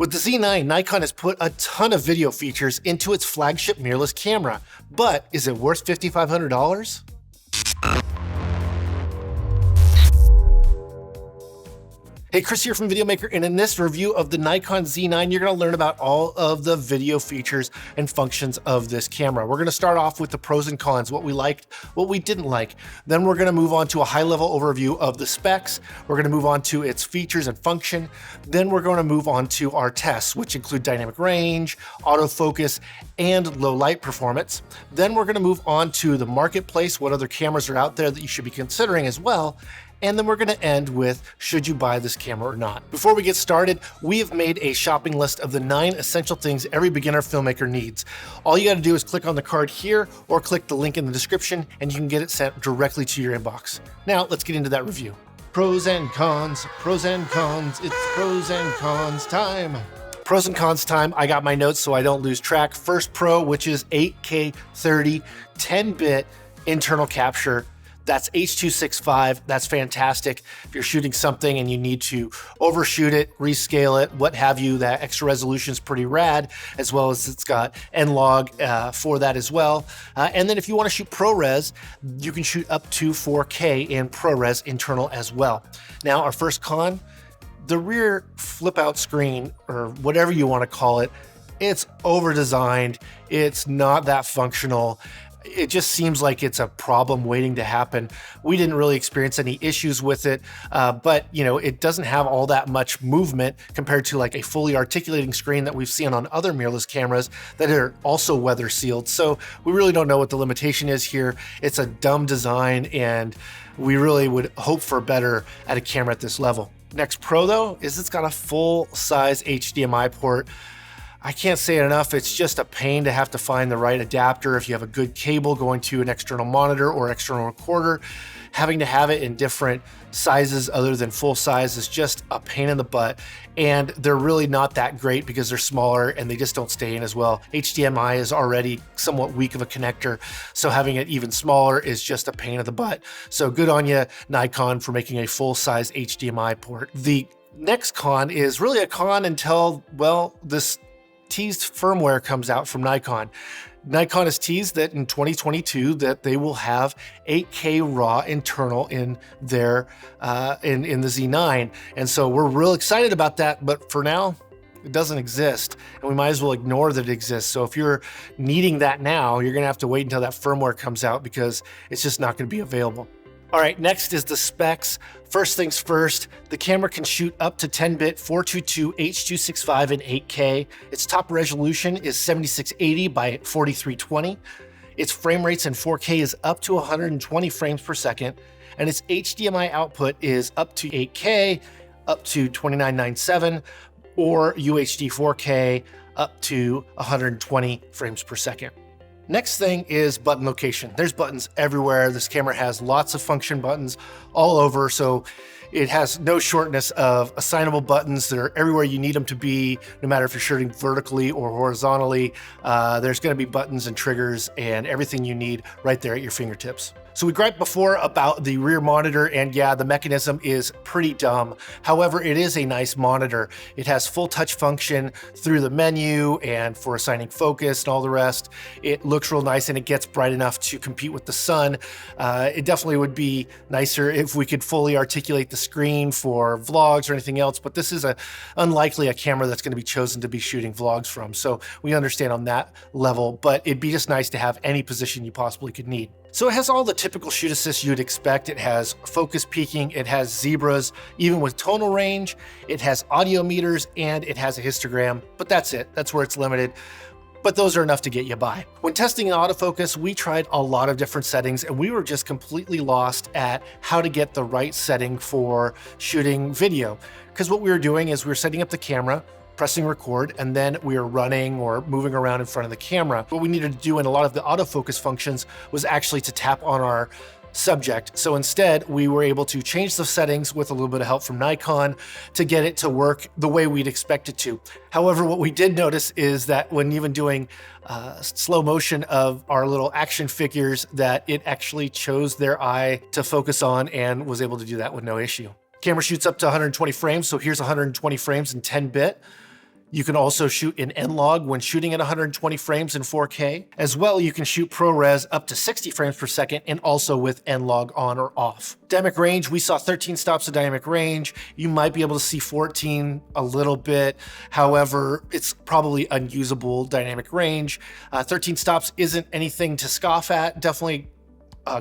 With the Z9, Nikon has put a ton of video features into its flagship mirrorless camera, but is it worth $5,500? Hey, Chris here from Videomaker, and in this review of the Nikon Z9, you're going to learn about all of the video features and functions of this camera. We're going to start off with the pros and cons, what we liked, what we didn't like. Then we're going to move on to a high-level overview of the specs. We're going to move on to its features and function. Then we're going to move on to our tests, which include dynamic range, autofocus, and low light performance. Then we're going to move on to the marketplace, what other cameras are out there that you should be considering as well. And then we're going to end with, should you buy this camera or not? Before we get started, we have made a shopping list of the 9 essential things every beginner filmmaker needs. All you got to do is click on the card here or click the link in the description and you can get it sent directly to your inbox. Now let's get into that review. Pros and cons, it's pros and cons time. Pros and cons time. I got my notes so I don't lose track. First pro, which is 8K 30, 10-bit internal capture. That's H.265, that's fantastic. If you're shooting something and you need to overshoot it, rescale it, what have you, that extra resolution is pretty rad, as well as it's got N-Log for that as well. And then if you want to shoot ProRes, you can shoot up to 4K in ProRes internal as well. Now, our first con, the rear flip-out screen, or whatever you want to call it, it's over-designed, it's not that functional. It just seems like it's a problem waiting to happen. We didn't really experience any issues with it, but it doesn't have all that much movement compared to like a fully articulating screen that we've seen on other mirrorless cameras that are also weather sealed. So we really don't know what the limitation is here. It's a dumb design and we really would hope for better at a camera at this level. Next pro though, is it's got a full-size HDMI port. I can't say it enough, it's just a pain to have to find the right adapter if you have a good cable going to an external monitor or external recorder. Having to have it in different sizes other than full size is just a pain in the butt, and they're really not that great because they're smaller and they just don't stay in as well. HDMI is already somewhat weak of a connector, so having it even smaller is just a pain in the butt. So good on you, Nikon, for making a full-size HDMI port. The next con is really a con until, well, this teased firmware comes out from Nikon. Nikon has teased that in 2022 that they will have 8K RAW internal in their in the Z9, and so we're real excited about that. But for now, it doesn't exist, and we might as well ignore that it exists. So if you're needing that now, you're gonna have to wait until that firmware comes out because it's just not gonna be available. All right, next is the specs. First things first, the camera can shoot up to 10-bit 422 H.265 in 8K. Its top resolution is 7680 by 4320. Its frame rates in 4K is up to 120 frames per second, and its HDMI output is up to 8K, up to 2997, or UHD 4K up to 120 frames per second. Next thing is button location. There's buttons everywhere. This camera has lots of function buttons all over, so it has no shortness of assignable buttons. They're everywhere you need them to be, no matter if you're shooting vertically or horizontally. There's gonna be buttons and triggers and everything you need right there at your fingertips. So we griped before about the rear monitor, and yeah, the mechanism is pretty dumb. However, it is a nice monitor. It has full touch function through the menu and for assigning focus and all the rest. It looks real nice and it gets bright enough to compete with the sun. It definitely would be nicer if we could fully articulate the screen for vlogs or anything else, but this is unlikely a camera that's gonna be chosen to be shooting vlogs from. So we understand on that level, but it'd be just nice to have any position you possibly could need. So it has all the typical shoot assist you'd expect. It has focus peaking, it has zebras, even with tonal range, it has audio meters, and it has a histogram, but that's it. That's where it's limited. But those are enough to get you by. When testing in autofocus, we tried a lot of different settings and we were just completely lost at how to get the right setting for shooting video. Because what we were doing is we were setting up the camera, pressing record, and then we were running or moving around in front of the camera. What we needed to do in a lot of the autofocus functions was actually to tap on our subject. So instead, we were able to change the settings with a little bit of help from Nikon to get it to work the way we'd expect it to. However, what we did notice is that when even doing slow motion of our little action figures, that it actually chose their eye to focus on and was able to do that with no issue. Camera shoots up to 120 frames, so here's 120 frames in 10-bit. You can also shoot in N-Log when shooting at 120 frames in 4K. As well, you can shoot ProRes up to 60 frames per second and also with N-Log on or off. Dynamic range, we saw 13 stops of dynamic range. You might be able to see 14 a little bit. However, it's probably unusable dynamic range. 13 stops isn't anything to scoff at. Definitely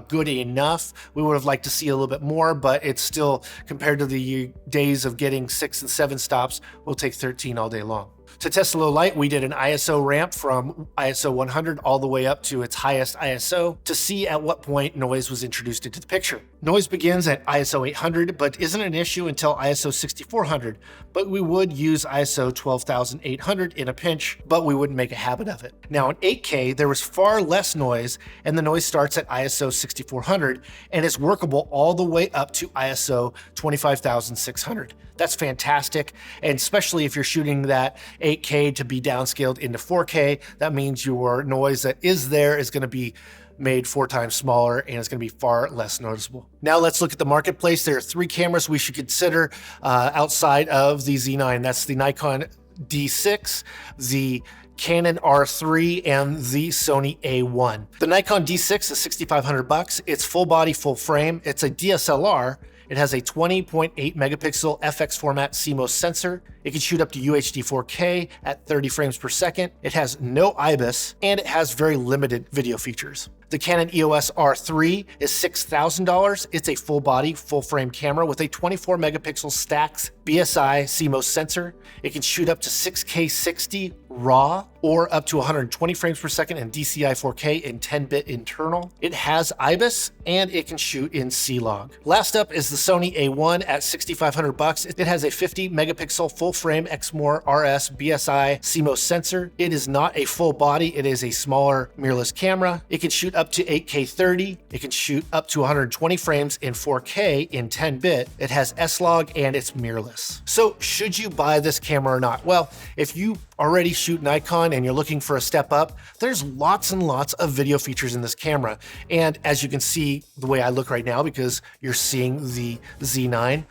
good enough. We would have liked to see a little bit more, but it's still, compared to the days of getting 6 and 7 stops, we'll take 13 all day long. To test low light, we did an ISO ramp from ISO 100 all the way up to its highest ISO to see at what point noise was introduced into the picture. Noise begins at ISO 800, but isn't an issue until ISO 6400. But we would use ISO 12800 in a pinch, but we wouldn't make a habit of it. Now in 8K, there was far less noise, and the noise starts at ISO 6400 and is workable all the way up to ISO 25600. That's fantastic, and especially if you're shooting that 8K to be downscaled into 4K, that means your noise that is there is going to be made 4 times smaller and it's going to be far less noticeable. Now let's look at the marketplace. There are 3 cameras we should consider outside of the Z9. That's the Nikon D6, the Canon R3, and the Sony A1. The Nikon D6 is $6,500. It's full body, full frame. It's a DSLR. It has a 20.8 megapixel FX format CMOS sensor. It can shoot up to UHD 4K at 30 frames per second. It has no IBIS, and it has very limited video features. The Canon EOS R3 is $6,000. It's a full body, full frame camera with a 24 megapixel Stax BSI CMOS sensor. It can shoot up to 6K 60 RAW or up to 120 frames per second in DCI 4K in 10-bit internal. It has IBIS and it can shoot in C-Log. Last up is the Sony A1 at $6,500. It has a 50 megapixel full frame Exmor RS BSI CMOS sensor. It is not a full body. It is a smaller mirrorless camera. It can shoot up to 8K 30. It can shoot up to 120 frames in 4K in 10-bit. It has S-Log and it's mirrorless. So should you buy this camera or not? Well, if you already shoot Nikon and you're looking for a step up, there's lots and lots of video features in this camera. And as you can see the way I look right now, because you're seeing the Z9,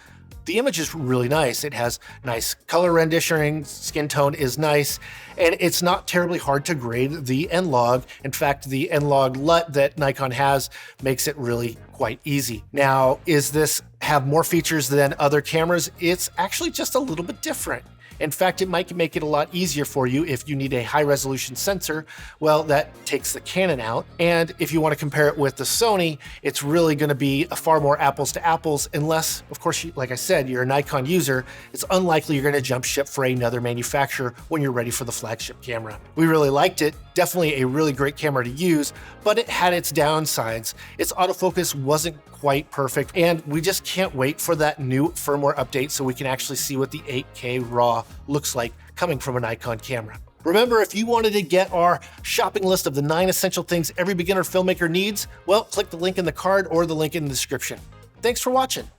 the image is really nice. It has nice color renditioning, skin tone is nice, and it's not terribly hard to grade the N-Log. In fact, the N-Log LUT that Nikon has makes it really quite easy. Now, is this have more features than other cameras? It's actually just a little bit different. In fact, it might make it a lot easier for you if you need a high resolution sensor. Well, that takes the Canon out. And if you want to compare it with the Sony, it's really going to be a far more apples to apples, unless, of course, like I said, you're a Nikon user. It's unlikely you're going to jump ship for another manufacturer when you're ready for the flagship camera. We really liked it. Definitely a really great camera to use, but it had its downsides. Its autofocus wasn't quite perfect, and we just can't wait for that new firmware update so we can actually see what the 8K RAW looks like coming from a Nikon camera. Remember, if you wanted to get our shopping list of the 9 essential things every beginner filmmaker needs, well, click the link in the card or the link in the description. Thanks for watching.